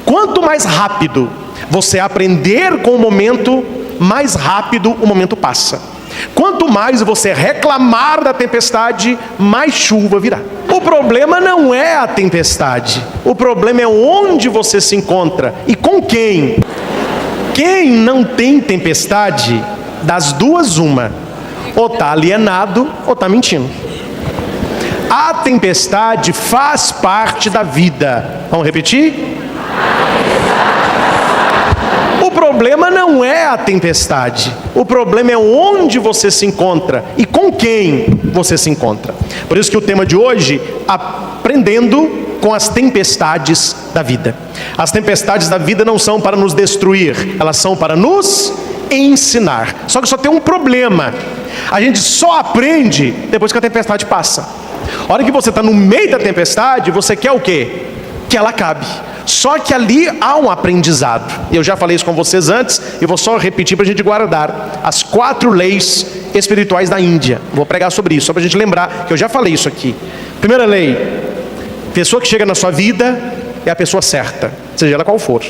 Quanto mais rápido você aprender com o momento, mais rápido o momento passa. Quanto mais você reclamar da tempestade, mais chuva virá. O problema não é a tempestade, o problema é onde você se encontra e com quem. Quem não tem tempestade, das duas uma, ou está alienado ou está mentindo. A tempestade faz parte da vida. Vamos repetir? O problema não é a tempestade, o problema é onde você se encontra e com quem você se encontra. Por isso que o tema de hoje, aprendendo com as tempestades da vida. As tempestades da vida não são para nos destruir, elas são para nos ensinar. Só que só tem um problema: a gente só aprende depois que a tempestade passa. A hora que você está no meio da tempestade, você quer o quê? Que ela acabe. Só que ali há um aprendizado. Eu já falei isso com vocês antes, e vou só repetir para a gente guardar. As 4 leis espirituais da Índia. Vou pregar sobre isso, só para a gente lembrar que eu já falei isso aqui. Primeira lei: pessoa que chega na sua vida é a pessoa certa, seja ela qual for.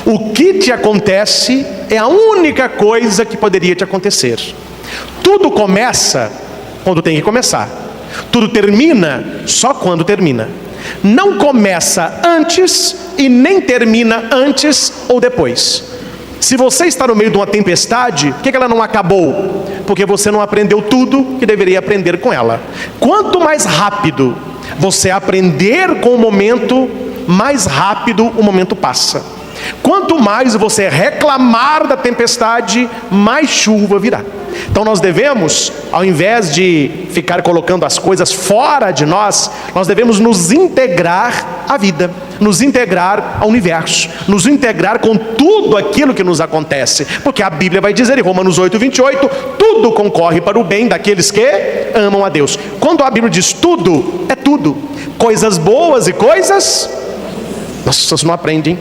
O que te acontece é a única coisa que poderia te acontecer. Tudo começa quando tem que começar. Tudo termina só quando termina. Não começa antes e nem termina antes ou depois. Se você está no meio de uma tempestade, por que ela não acabou? Porque você não aprendeu tudo que deveria aprender com ela. Quanto mais rápido você aprender com o momento, mais rápido o momento passa. Quanto mais você reclamar da tempestade, mais chuva virá. Então nós devemos, ao invés de ficar colocando as coisas fora de nós, nós devemos nos integrar à vida, nos integrar ao universo, nos integrar com tudo aquilo que nos acontece. Porque a Bíblia vai dizer em Romanos 8:28, tudo concorre para o bem daqueles que amam a Deus. Quando a Bíblia diz tudo, é tudo. Coisas boas e coisas... Nossa, vocês não aprendem.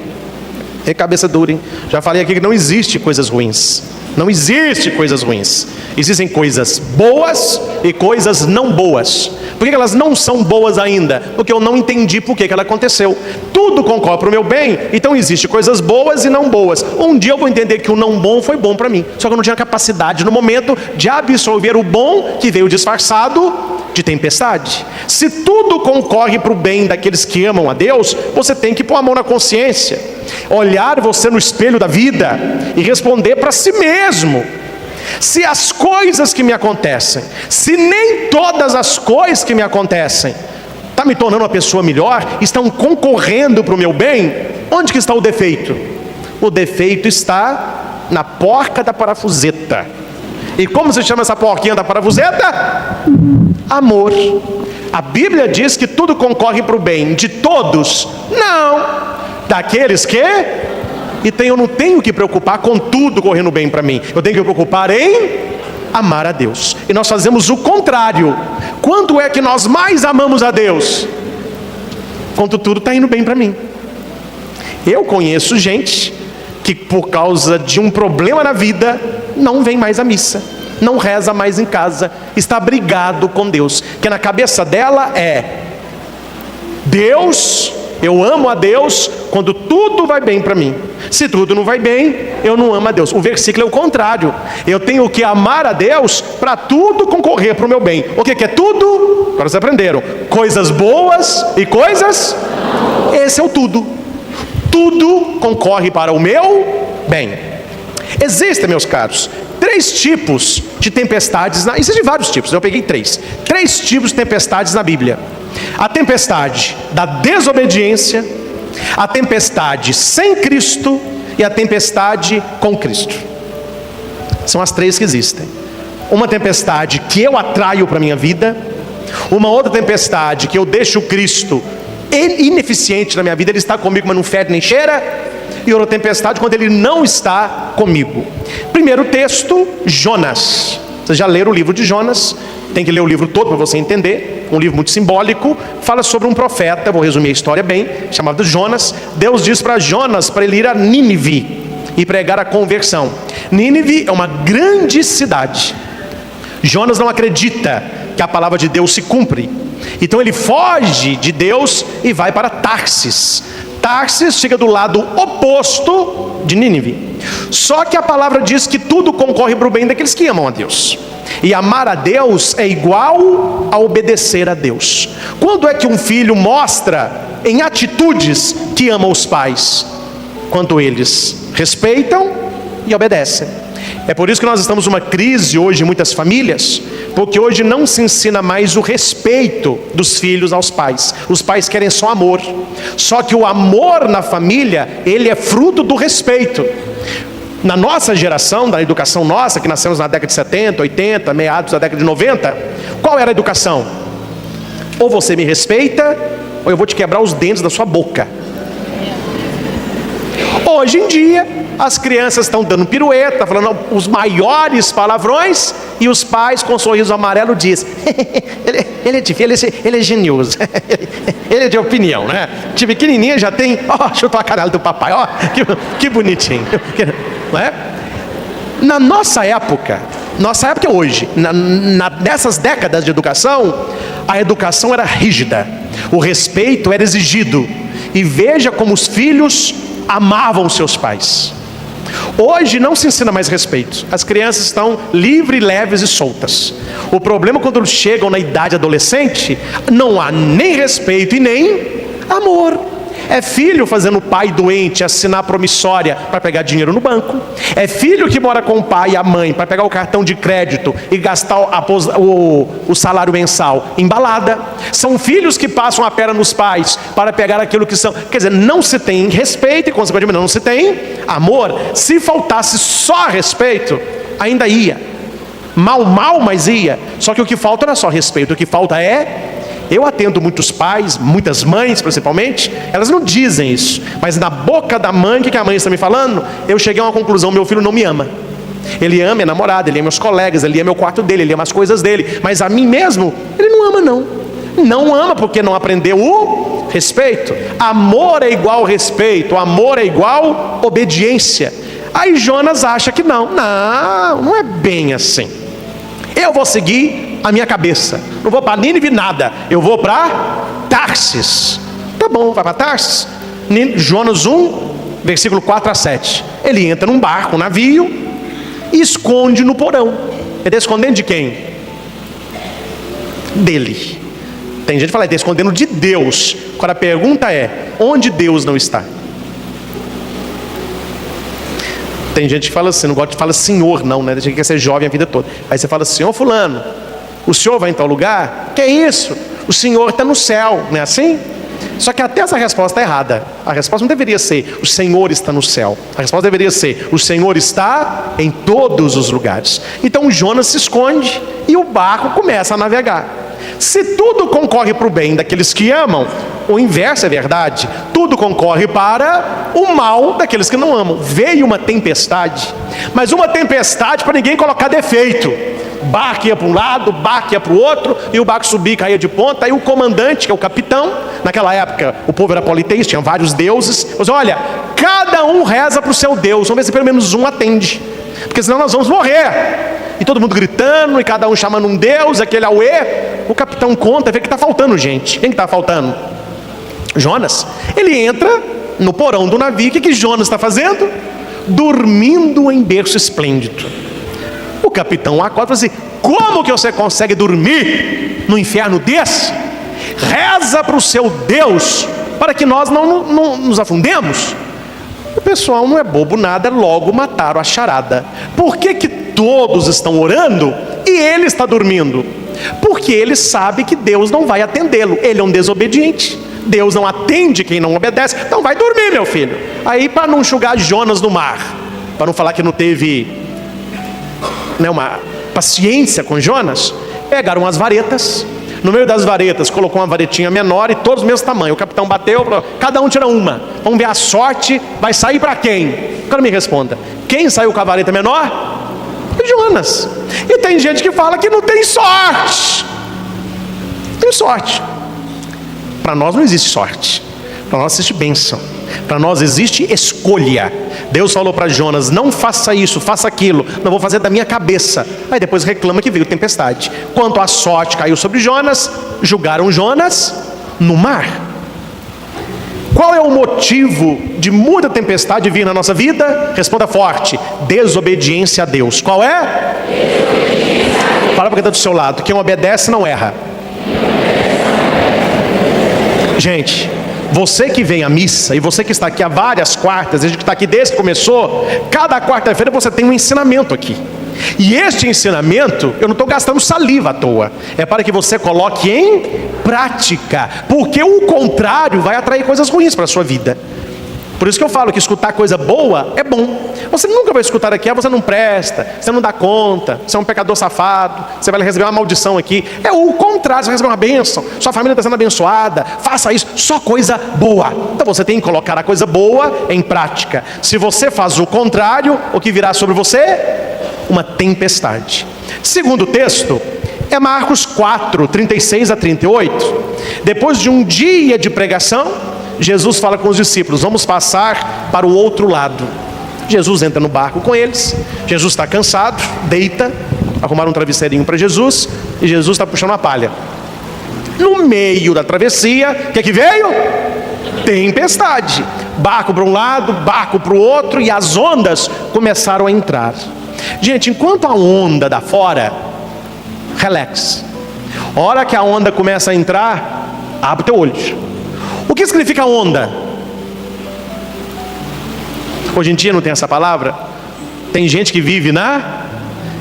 É cabeça dura, hein? Já falei aqui que não existe coisas ruins. Não existe coisas ruins. Existem coisas boas e coisas não boas. Por que elas não são boas ainda? Porque eu não entendi por que ela aconteceu. Tudo concorre para o meu bem, então existe coisas boas e não boas. Um dia eu vou entender que o não bom foi bom para mim. Só que eu não tinha capacidade no momento de absorver o bom que veio disfarçado de tempestade. Se tudo concorre para o bem daqueles que amam a Deus, você tem que pôr a mão na consciência, olhar você no espelho da vida e responder para si mesmo: se as coisas que me acontecem, se nem todas as coisas que me acontecem está me tornando uma pessoa melhor, estão concorrendo para o meu bem, onde que está o defeito? O defeito está na porca da parafuseta. E como se chama essa porquinha da parafuseta? Amor. A Bíblia diz que tudo concorre para o bem de todos? Não, daqueles que... Então eu não tenho que preocupar com tudo correndo bem para mim. Eu tenho que me preocupar em amar a Deus. E nós fazemos o contrário. Quando é que nós mais amamos a Deus? Quando tudo está indo bem para mim. Eu conheço gente que por causa de um problema na vida não vem mais à missa, não reza mais em casa, está brigado com Deus, que na cabeça dela é: Deus, eu amo a Deus quando tudo vai bem para mim. Se tudo não vai bem, eu não amo a Deus. O versículo é o contrário. Eu tenho que amar a Deus para tudo concorrer para o meu bem. O que é tudo? Agora vocês aprenderam: coisas boas e coisas... Esse é o tudo. Tudo concorre para o meu bem. Existem, meus caros, 3 tipos de tempestades. Existem vários tipos, eu peguei 3 tipos de tempestades na Bíblia: a tempestade da desobediência, a tempestade sem Cristo e a tempestade com Cristo. São as 3 que existem. Uma tempestade que eu atraio para a minha vida, uma outra tempestade que eu deixo Cristo ineficiente na minha vida, ele está comigo mas não fede nem cheira, e outra tempestade quando ele não está comigo. Primeiro texto, Jonas. Vocês já leram o livro de Jonas? Tem que ler o livro todo para você entender. Um livro muito simbólico, fala sobre um profeta, vou resumir a história bem, chamado Jonas. Deus diz para Jonas para ele ir a Nínive e pregar a conversão. Nínive é uma grande cidade. Jonas não acredita que a palavra de Deus se cumpre, então ele foge de Deus e vai para Tarsis. Tarsis fica do lado oposto de Nínive. Só que a palavra diz que tudo concorre para o bem daqueles que amam a Deus. E amar a Deus é igual a obedecer a Deus. Quando é que um filho mostra em atitudes que ama os pais? Quando eles respeitam e obedecem. É por isso que nós estamos numa crise hoje em muitas famílias, porque hoje não se ensina mais o respeito dos filhos aos pais. Os pais querem só amor. Só que o amor na família, ele é fruto do respeito. Na nossa geração, da educação nossa, que nascemos na década de 70, 80, meados da década de 90, qual era a educação? Ou você me respeita, ou eu vou te quebrar os dentes da sua boca. Hoje em dia, as crianças estão dando pirueta, falando os maiores palavrões, e os pais com um sorriso amarelo dizem: ele é genioso, ele é de opinião, né? De pequenininha já tem, chutou a canela do papai, que bonitinho, não é? Na nossa época é hoje, nessas décadas de educação, a educação era rígida, o respeito era exigido, e veja como os filhos amavam seus pais. Hoje não se ensina mais respeito. As crianças estão livres, leves e soltas. O problema é quando eles chegam na idade adolescente, não há nem respeito e nem amor. É filho fazendo o pai doente assinar promissória para pegar dinheiro no banco. É filho que mora com o pai e a mãe para pegar o cartão de crédito e gastar o salário mensal em balada. São filhos que passam a perna nos pais para pegar aquilo que são. Quer dizer, não se tem respeito e consequentemente não se tem amor. Se faltasse só respeito, ainda ia. Mal, mas ia. Só que o que falta não é só respeito, o que falta é... Eu atendo muitos pais, muitas mães principalmente, elas não dizem isso, mas na boca da mãe, o que a mãe está me falando? Eu cheguei a uma conclusão: meu filho não me ama. Ele ama minha namorada, ele ama meus colegas, ele ama o quarto dele, ele ama as coisas dele, mas a mim mesmo, ele não ama não. Não ama porque não aprendeu o respeito. Amor é igual respeito, amor é igual obediência. Aí Jonas acha que não é bem assim. Eu vou seguir a minha cabeça, não vou para Nínive nada, eu vou para Tarsis. Tá bom, vai para Tarsis. Jonas 1, versículo 4 a 7. Ele entra num barco, um navio, e esconde no porão. Ele está escondendo de quem? Dele. Tem gente que fala, ele está escondendo de Deus. Agora a pergunta é, onde Deus não está? Tem gente que fala assim, não gosta de falar senhor não, né? Tem gente que quer ser jovem a vida toda. Aí você fala, senhor fulano, o senhor vai em tal lugar? Que é isso? O senhor está no céu, não é assim? Só que até essa resposta é errada. A resposta não deveria ser, o Senhor está no céu. A resposta deveria ser, o Senhor está em todos os lugares. Então Jonas se esconde e o barco começa a navegar. Se tudo concorre para o bem daqueles que amam, o inverso é verdade. Tudo concorre para o mal daqueles que não amam. Veio uma tempestade, mas uma tempestade para ninguém colocar defeito. O barco ia para um lado, o barco ia para o outro, e o barco subia e caía de ponta. Aí o comandante, que é o capitão, naquela época o povo era politeísta, tinha vários deuses. Mas olha, cada um reza para o seu Deus, vamos ver se pelo menos um atende, porque senão nós vamos morrer. E todo mundo gritando, e cada um chamando um deus, aquele auê. O capitão conta, vê que está faltando gente. Quem que está faltando? Jonas. Ele entra no porão do navio. O que Jonas está fazendo? Dormindo em berço esplêndido. O capitão acorda e fala assim, como que você consegue dormir no inferno desse? Reza para o seu Deus, para que nós não nos afundemos. O pessoal não é bobo nada, logo mataram a charada. Por que todos estão orando e ele está dormindo? Porque ele sabe que Deus não vai atendê-lo. Ele é um desobediente. Deus não atende quem não obedece. Então vai dormir, meu filho. Aí, para não enxugar Jonas no mar, para não falar que não teve uma paciência com Jonas, pegaram as varetas. No meio das varetas colocou uma varetinha menor e todos do mesmo tamanho. O capitão bateu, falou, cada um tira uma. Vamos ver a sorte, vai sair para quem? O cara me responda, quem saiu com a vareta menor? Jonas. E tem gente que fala que não tem sorte. Tem sorte. Para nós não existe sorte. Para nós existe bênção. Para nós existe escolha. Deus falou para Jonas, não faça isso, faça aquilo, não vou fazer da minha cabeça. Aí depois reclama que veio tempestade. Quanto a sorte caiu sobre Jonas, julgaram Jonas no mar. Qual é o motivo de muita tempestade vir na nossa vida? Responda forte: desobediência a Deus. Qual é? Desobediência a Deus. Fala para quem está do seu lado: quem obedece não erra. Gente, você que vem à missa, e você que está aqui há várias quartas, a gente que está aqui desde que começou, cada quarta-feira você tem um ensinamento aqui. E este ensinamento, eu não estou gastando saliva à toa, é para que você coloque em prática, porque o contrário vai atrair coisas ruins para a sua vida. Por isso que eu falo que escutar coisa boa é bom. Você nunca vai escutar aqui: você não presta, você não dá conta, você é um pecador safado, você vai receber uma maldição aqui. É o contrário, você vai receber uma bênção, sua família está sendo abençoada, faça isso, só coisa boa. Então você tem que colocar a coisa boa em prática. Se você faz o contrário, o que virá sobre você? Uma tempestade. Segundo texto é Marcos 4, 36 a 38. Depois de um dia de pregação, Jesus fala com os discípulos: vamos passar para o outro lado. Jesus entra no barco com eles. Jesus está cansado, deita, arrumaram um travesseirinho para Jesus, e Jesus está puxando a palha. No meio da travessia, o que é que veio? Tempestade. Barco para um lado, barco para o outro, e as ondas começaram a entrar. Gente, enquanto a onda dá fora, relax. A hora que a onda começa a entrar, abre o teu olho. O que significa onda? Hoje em dia não tem essa palavra. Tem gente que vive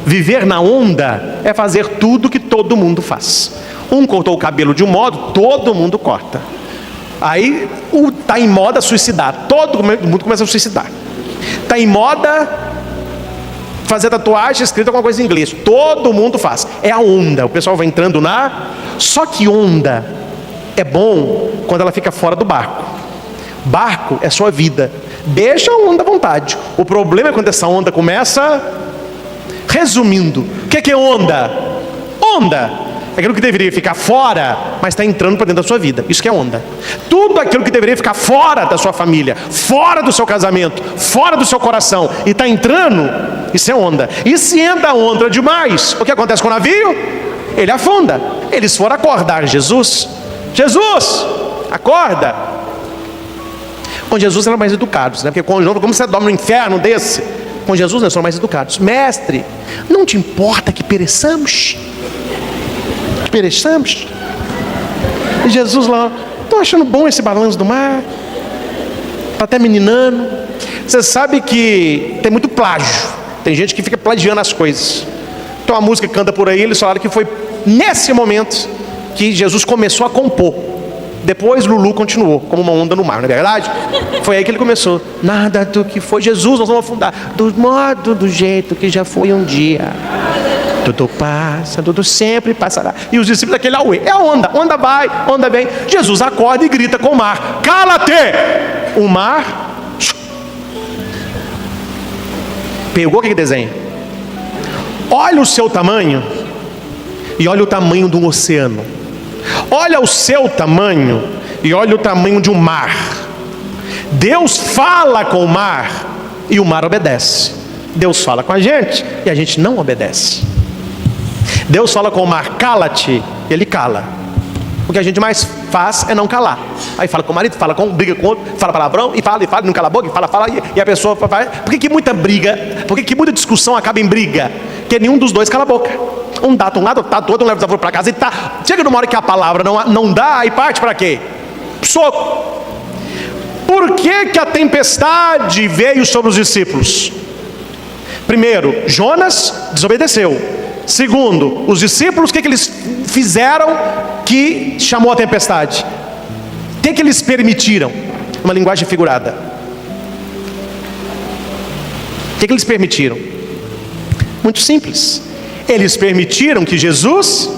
viver na onda é fazer tudo que todo mundo faz. Um cortou o cabelo de um modo, todo mundo corta. Aí está em moda suicidar. Todo mundo começa a suicidar. Está em moda fazer tatuagem escrita alguma coisa em inglês. Todo mundo faz. É a onda. O pessoal vai entrando Só que onda é bom quando ela fica fora do barco. Barco é sua vida. Deixa a onda à vontade. O problema é quando essa onda começa. Resumindo, o que é onda? Onda é aquilo que deveria ficar fora, mas está entrando para dentro da sua vida. Isso que é onda. Tudo aquilo que deveria ficar fora da sua família, fora do seu casamento, fora do seu coração, e está entrando, isso é onda. E se entra a onda demais, o que acontece com o navio? Ele afunda. Eles foram acordar Jesus. Jesus, acorda. Com Jesus eram mais educados, né? Porque como você dorme no inferno desse? Com Jesus nós somos mais educados. Mestre, não te importa que pereçamos? Que pereçamos? E Jesus lá: estou achando bom esse balanço do mar, está até meninando. Você sabe que tem muito plágio. Tem gente que fica plagiando as coisas. Então a música que canta por aí, eles falaram que foi nesse momento que Jesus começou a compor. Depois Lulu continuou como uma onda no mar, não é verdade? Foi aí que ele começou. Nada do que foi. Jesus, nós vamos afundar do modo, do jeito que já foi um dia. Tudo passa, tudo sempre passará. E os discípulos daquele auê. É a onda, onda vai, onda vem. Jesus acorda e grita com o mar: cala-te! O mar pegou aquele desenho. Olha o seu tamanho e olha o tamanho do oceano. Olha o seu tamanho e olha o tamanho de um mar. Deus fala com o mar e o mar obedece. Deus fala com a gente e a gente não obedece. Deus fala com o mar: cala-te, e ele cala. O que a gente mais faz é não calar. Aí fala com o marido, fala com um, briga com o outro, fala palavrão, e fala, não cala a boca, e fala, e a pessoa fala. Por que muita briga, por que muita discussão acaba em briga? Porque nenhum dos dois cala a boca. Um dá para um lado, outro dá do outro, um leva o desaforo para casa e tá. Chega numa hora que a palavra não dá, e parte para quê? Soco. Por que a tempestade veio sobre os discípulos? Primeiro, Jonas desobedeceu. Segundo, os discípulos, o que eles fizeram que chamou a tempestade? O que eles permitiram? Uma linguagem figurada. O que eles permitiram? Muito simples. Eles permitiram que Jesus...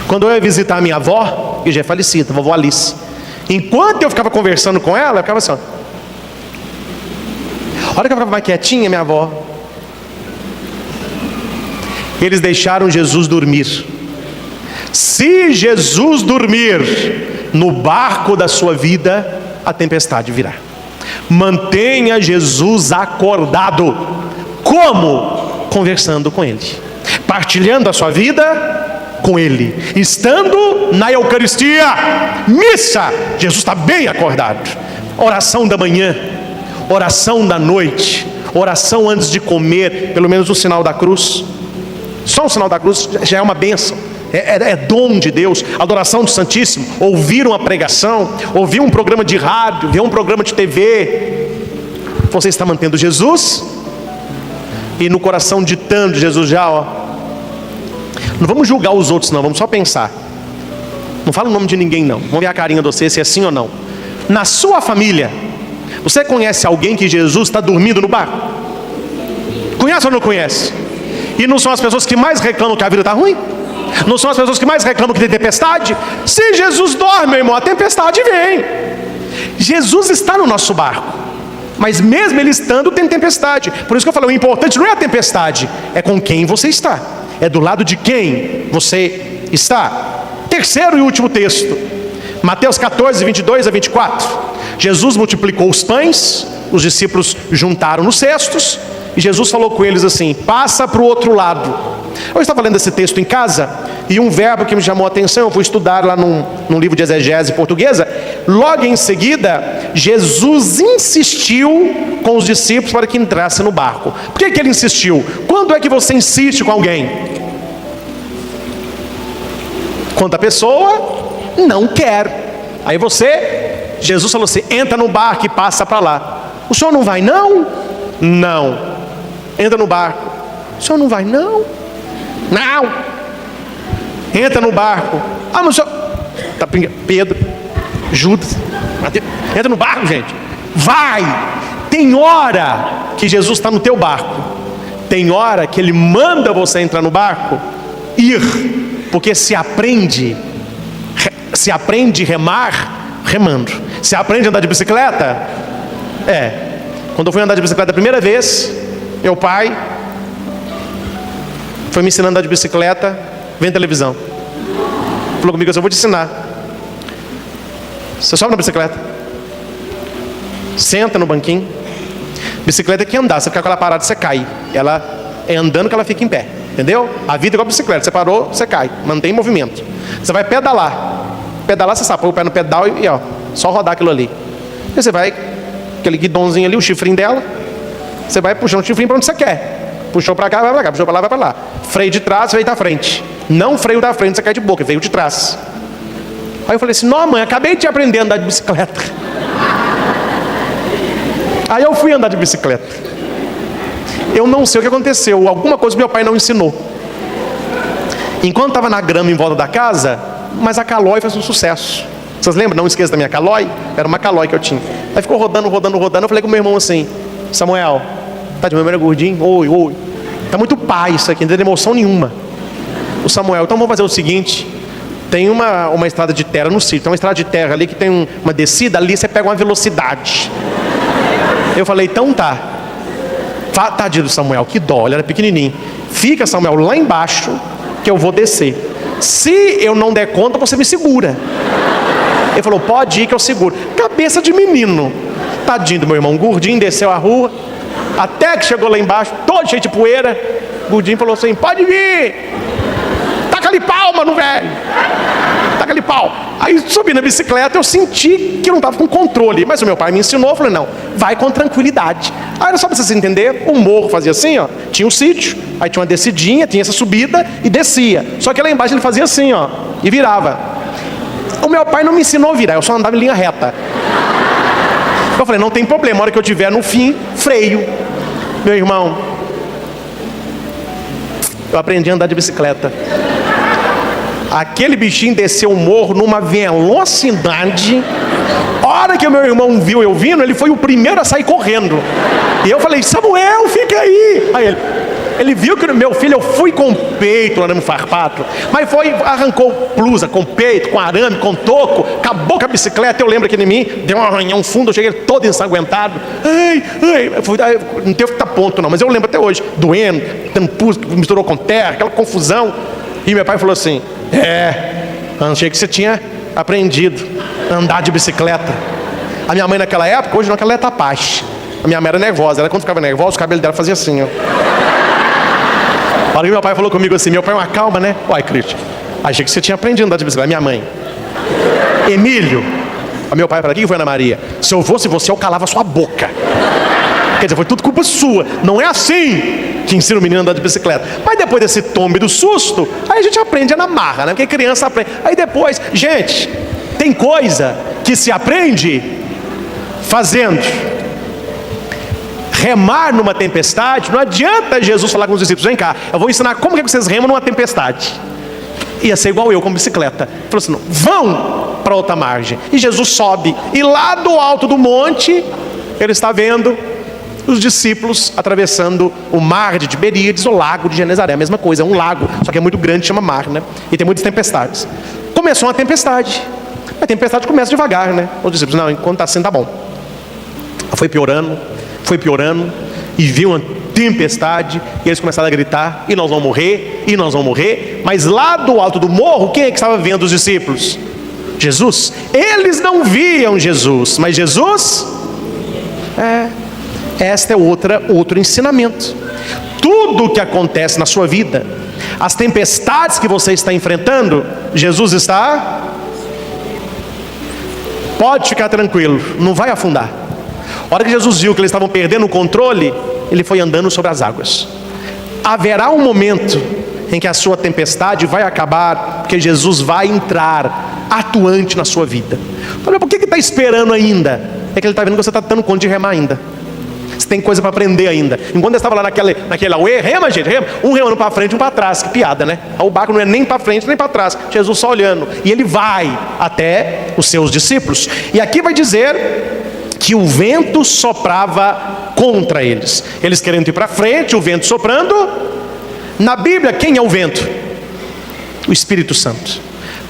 Quando eu ia visitar a minha avó, que já é falecida, a vovó Alice, enquanto eu ficava conversando com ela, eu ficava assim, ó. A hora que eu ficava mais quietinha, minha avó... Eles deixaram Jesus dormir. Se Jesus dormir no barco da sua vida, a tempestade virá. Mantenha Jesus acordado. Como? Conversando com Ele, partilhando a sua vida com Ele, estando na Eucaristia, missa, Jesus está bem acordado. Oração da manhã, oração da noite, oração antes de comer, pelo menos o sinal da cruz. Só o sinal da cruz já é uma bênção, é dom de Deus. Adoração do Santíssimo, ouvir uma pregação, ouvir um programa de rádio, ver um programa de TV. Você está mantendo Jesus e no coração ditando Jesus já, ó. Não vamos julgar os outros não, vamos só pensar. Não fala o nome de ninguém não, vamos ver a carinha de você, se é sim ou não. Na sua família, você conhece alguém que Jesus está dormindo no barco? Conhece ou não conhece? E não são as pessoas que mais reclamam que a vida está ruim? Não são as pessoas que mais reclamam que tem tempestade? Se Jesus dorme, meu irmão, a tempestade vem. Jesus está no nosso barco, mas mesmo Ele estando, tem tempestade. Por isso que eu falo, o importante não é a tempestade, é com quem você está, é do lado de quem você está. Terceiro e último texto, Mateus 14, 22 a 24. Jesus multiplicou os pães, os discípulos juntaram nos cestos, e Jesus falou com eles assim: passa para o outro lado. Eu estava lendo esse texto em casa, e um verbo que me chamou a atenção, eu fui estudar lá num livro de exegese portuguesa. Logo em seguida, Jesus insistiu com os discípulos para que entrassem no barco. Por que ele insistiu? Quando é que você insiste com alguém? Quando a pessoa não quer. Aí Jesus falou assim: entra no barco e passa para lá. O senhor não vai não? Não. Entra no barco. O senhor não vai não? Não. Entra no barco. Ah, mas o senhor... Pedro, Judas, Mateus. Entra no barco, gente. Vai. Tem hora que Jesus está no teu barco. Tem hora que Ele manda você entrar no barco, ir. Porque se aprende remar remando. Se aprende a andar de bicicleta, quando eu fui andar de bicicleta a primeira vez, meu pai foi me ensinando a andar de bicicleta vendo televisão. Falou comigo assim: eu vou te ensinar. Você sobe na bicicleta, senta no banquinho. Bicicleta é que andar, você fica com ela parada, você cai. Ela é andando que ela fica em pé. Entendeu? A vida é igual a bicicleta, você parou, você cai, mantém movimento. Você vai pedalar, você sabe, põe o pé no pedal e ó, só rodar aquilo ali. E você vai, aquele guidãozinho ali, o chifrinho dela, você vai puxando o chifrinho para onde você quer. Puxou para cá, vai para cá, puxou para lá, vai para lá. Freio de trás, freio da frente. Não freio da frente, você cai de boca, veio de trás. Aí eu falei assim: não, mãe, acabei de aprender a andar de bicicleta. Aí eu fui andar de bicicleta. Eu não sei o que aconteceu, alguma coisa meu pai não ensinou. Enquanto estava na grama em volta da casa, mas a Calói fez um sucesso. Vocês lembram? Não esqueça da minha Calói? Era uma Calói que eu tinha. Aí ficou rodando. Eu falei com meu irmão assim: Samuel, tá de memória gordinho? Oi. Tá muito pai isso aqui, não tem emoção nenhuma. O Samuel, então vamos fazer o seguinte: tem uma estrada de terra no sítio, tem uma estrada de terra ali que tem uma descida, ali você pega uma velocidade. Eu falei: então tá. Tadinho do Samuel, que dó, ele era pequenininho. Fica, Samuel, lá embaixo que eu vou descer. Se eu não der conta, você me segura. Ele falou: pode ir que eu seguro. Cabeça de menino. Tadinho do meu irmão, gordinho, desceu a rua, até que chegou lá embaixo, todo cheio de poeira. Gordinho falou assim: pode vir. Taca-lhe palma no velho. Taca-lhe pau. Aí subi na bicicleta, eu senti que eu não estava com controle. Mas o meu pai me ensinou, eu falei: não, vai com tranquilidade. Aí era só para vocês entenderem, o morro fazia assim, ó. Tinha um sítio, aí tinha uma descidinha, tinha essa subida e descia. Só que lá embaixo ele fazia assim, ó, e virava. O meu pai não me ensinou a virar, eu só andava em linha reta. Eu falei: não tem problema, a hora que eu tiver no fim, freio. Meu irmão, eu aprendi a andar de bicicleta. Aquele bichinho desceu o morro numa velocidade. A hora que o meu irmão viu eu vindo, ele foi o primeiro a sair correndo. E eu falei: Samuel, fica aí. Aí ele viu que o meu filho, eu fui com peito, arame farpato. Mas arrancou blusa com peito, com arame, com toco. Acabou com a bicicleta, eu lembro aqui de mim. Deu um arranhão fundo, eu cheguei todo ensanguentado. Não teve que estar ponto não, mas eu lembro até hoje. Doendo, tampuz, misturou com terra, aquela confusão. E meu pai falou assim: achei que você tinha aprendido a andar de bicicleta. A minha mãe naquela época, hoje não, ela é tapaz. A minha mãe era nervosa, ela quando ficava nervosa, o cabelo dela fazia assim, ó. Para que meu pai falou comigo assim, meu pai é uma calma, né? Uai, Cristian, Achei que você tinha aprendido a andar de bicicleta. Minha mãe. Emílio. O meu pai falou: "Quem foi Ana Maria? Se eu fosse você, eu calava sua boca." Quer dizer, foi tudo culpa sua. Não é assim que ensina o menino a andar de bicicleta. Mas depois desse tombe do susto, aí a gente aprende na marra, né? Porque criança aprende. Aí depois, gente, tem coisa que se aprende fazendo. Remar numa tempestade, não adianta Jesus falar com os discípulos: "Vem cá, eu vou ensinar como que vocês remam numa tempestade." Ia ser igual eu com bicicleta. Ele falou assim: "Não, vão para outra margem." E Jesus sobe, e lá do alto do monte, ele está vendo os discípulos atravessando o mar de Tiberíades, o lago de Genezaré. A mesma coisa, é um lago, só que é muito grande, chama mar, né? E tem muitas tempestades. Começou uma tempestade. A tempestade começa devagar, né? Os discípulos: "Não, enquanto está assim, tá bom." Foi piorando, e viu uma tempestade, e eles começaram a gritar: "E nós vamos morrer, e nós vamos morrer." Mas lá do alto do morro, quem é que estava vendo os discípulos? Jesus. Eles não viam Jesus, mas Jesus... Este é outro ensinamento. Tudo o que acontece na sua vida, as tempestades que você está enfrentando, Jesus está... Pode ficar tranquilo, não vai afundar. A hora que Jesus viu que eles estavam perdendo o controle, ele foi andando sobre as águas. Haverá um momento em que a sua tempestade vai acabar, porque Jesus vai entrar atuante na sua vida. Mas por que está esperando ainda? É que ele está vendo que você está dando conta de remar ainda. Você tem coisa para aprender ainda. Enquanto eu estava lá naquele auê, rema, gente, rema. Um remando para frente, um para trás. Que piada, né? O barco não é nem para frente, nem para trás. Jesus só olhando. E ele vai até os seus discípulos. E aqui vai dizer que o vento soprava contra eles. Eles querendo ir para frente, o vento soprando. Na Bíblia, quem é o vento? O Espírito Santo.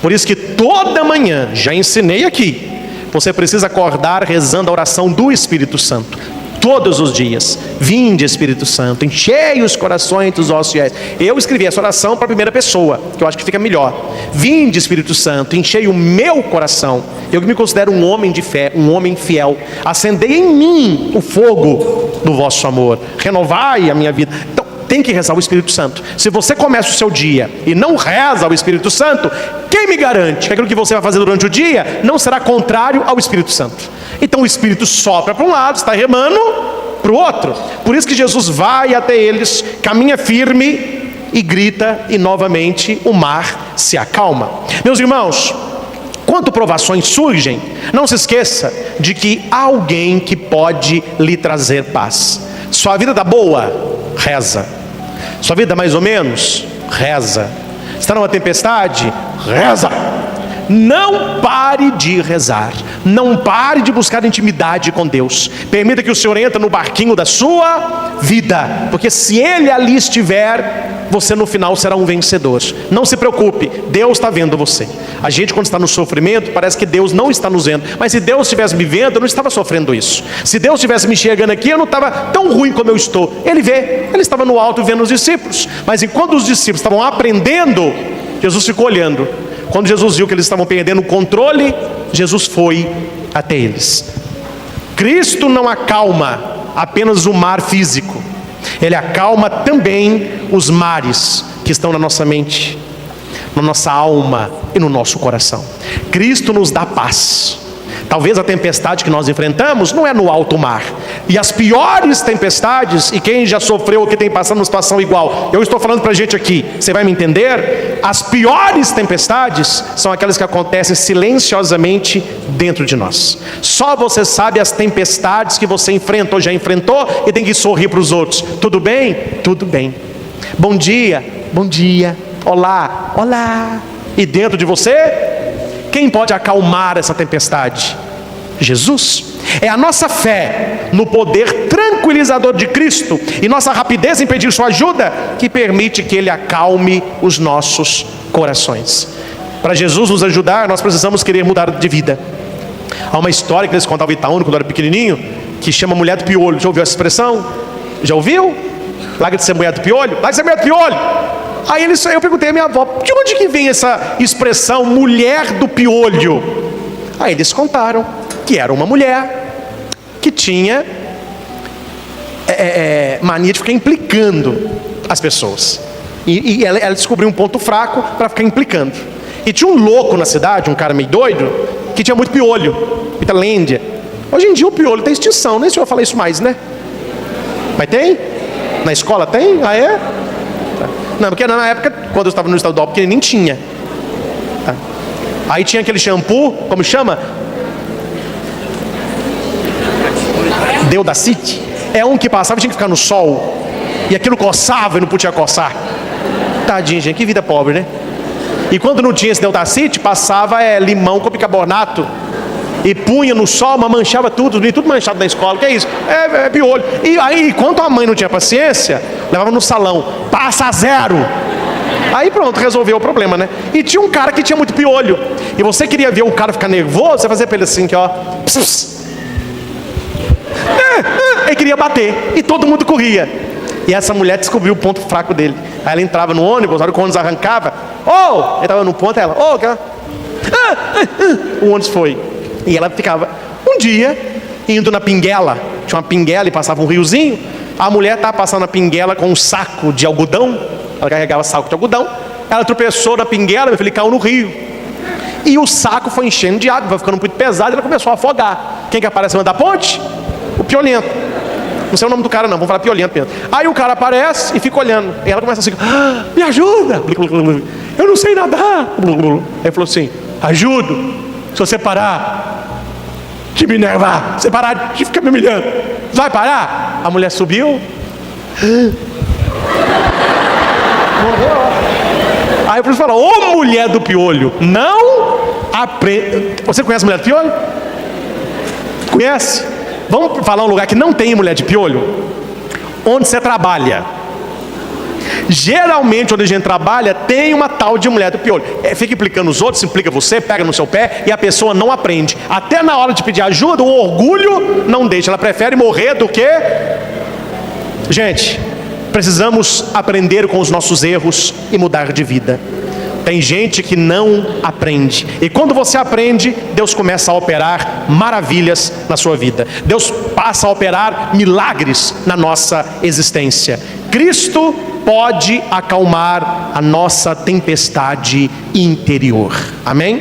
Por isso que toda manhã, já ensinei aqui, você precisa acordar rezando a oração do Espírito Santo. Todos os dias: "Vinde, Espírito Santo, enchei os corações dos vossos fiéis." Eu escrevi essa oração para a primeira pessoa, que eu acho que fica melhor. "Vinde, Espírito Santo, enchei o meu coração." Eu que me considero um homem de fé, um homem fiel. "Acendei em mim o fogo do vosso amor. Renovai a minha vida." Então, tem que rezar o Espírito Santo. Se você começa o seu dia e não reza ao Espírito Santo, quem me garante que aquilo que você vai fazer durante o dia não será contrário ao Espírito Santo? Então o Espírito sopra para um lado, está remando para o outro. Por isso que Jesus vai até eles, caminha firme e grita, e novamente o mar se acalma. Meus irmãos, quando provações surgem, não se esqueça de que há alguém que pode lhe trazer paz. Sua vida está boa? Reza. Sua vida mais ou menos? Reza. Está numa tempestade? Reza. Não pare de rezar. Não pare de buscar intimidade com Deus. Permita que o Senhor entre no barquinho da sua vida, porque se Ele ali estiver, você no final será um vencedor. Não se preocupe, Deus está vendo você. A gente, quando está no sofrimento, parece que Deus não está nos vendo. Mas se Deus estivesse me vendo, eu não estava sofrendo isso. Se Deus estivesse me enxergando aqui, eu não estava tão ruim como eu estou. Ele vê, Ele estava no alto vendo os discípulos. Mas enquanto os discípulos estavam aprendendo, Jesus ficou olhando. Quando Jesus viu que eles estavam perdendo o controle, Jesus foi até eles. Cristo não acalma apenas o mar físico. Ele acalma também os mares que estão na nossa mente, na nossa alma e no nosso coração. Cristo nos dá paz. Talvez a tempestade que nós enfrentamos não é no alto mar. E as piores tempestades, e quem já sofreu ou que tem passado uma situação igual, eu estou falando para a gente aqui, você vai me entender? As piores tempestades são aquelas que acontecem silenciosamente dentro de nós. Só você sabe as tempestades que você enfrenta ou já enfrentou e tem que sorrir para os outros. Tudo bem? Tudo bem. Bom dia, bom dia. Olá, olá. E dentro de você, quem pode acalmar essa tempestade? Jesus. É a nossa fé no poder tranquilizador de Cristo e nossa rapidez em pedir sua ajuda que permite que Ele acalme os nossos corações. Para Jesus nos ajudar, nós precisamos querer mudar de vida. Há uma história que eles contavam em Itaúna quando eu era pequenininho, que chama mulher do piolho. Já ouviu essa expressão? Já ouviu? Larga de ser mulher do piolho? Larga de ser mulher do piolho! Aí eu perguntei à minha avó, de onde que vem essa expressão mulher do piolho? Aí eles contaram que era uma mulher que tinha mania de ficar implicando as pessoas. E ela descobriu um ponto fraco para ficar implicando. E tinha um louco na cidade, um cara meio doido, que tinha muito piolho, muita lêndia. Hoje em dia o piolho tem extinção, nem se eu falar isso mais, né? Mas tem? Na escola tem? Ah, é? Não, porque na época, quando eu estava no estadual, porque nem tinha. Aí tinha aquele shampoo, como chama? Deodacite. É um que passava e tinha que ficar no sol. E aquilo coçava e não podia coçar. Tadinho, gente, que vida pobre, né? E quando não tinha esse Deodacite, passava limão com bicarbonato e punha no sol, mas manchava tudo manchado na escola. Que é isso? É piolho. E aí, enquanto a mãe não tinha paciência, levava no salão, passa a 0. Aí pronto, resolveu o problema, né? E tinha um cara que tinha muito piolho. E você queria ver o cara ficar nervoso, você fazia pra ele assim, que ó. Ele queria bater. E todo mundo corria. E essa mulher descobriu o ponto fraco dele. Aí ela entrava no ônibus, na hora que o ônibus arrancava, ele estava no ponto, ela, o ônibus foi. E ela ficava, um dia, indo na pinguela, tinha uma pinguela e passava um riozinho, a mulher estava passando na pinguela com um saco de algodão, ela carregava saco de algodão, ela tropeçou na pinguela, meu filho, caiu no rio. E o saco foi enchendo de água, foi ficando muito pesado, e ela começou a afogar. Quem que aparece na da ponte? O piolento. Não sei o nome do cara não, vamos falar piolento mesmo. Aí o cara aparece e fica olhando. E ela começa assim, me ajuda. Eu não sei nadar. Aí ele falou assim, ajudo se você parar de me enervar, você parar de ficar me humilhando. Vai parar? A mulher subiu. Aí o professor falou, ô mulher do piolho, não aprende. Você conhece a mulher do piolho? Conhece? Vamos falar um lugar que não tem mulher de piolho? Onde você trabalha. Geralmente onde a gente trabalha tem uma tal de mulher do piolho. Fica implicando os outros, implica você, pega no seu pé e a pessoa não aprende. Até na hora de pedir ajuda, o orgulho não deixa. Ela prefere morrer do que... Gente, precisamos aprender com os nossos erros e mudar de vida. Tem gente que não aprende. E quando você aprende, Deus começa a operar maravilhas na sua vida. Deus passa a operar milagres na nossa existência. Cristo pode acalmar a nossa tempestade interior. Amém?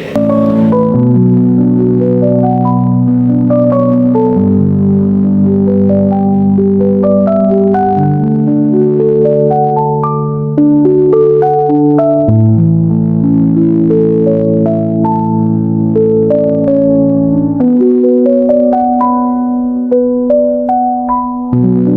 Thank you.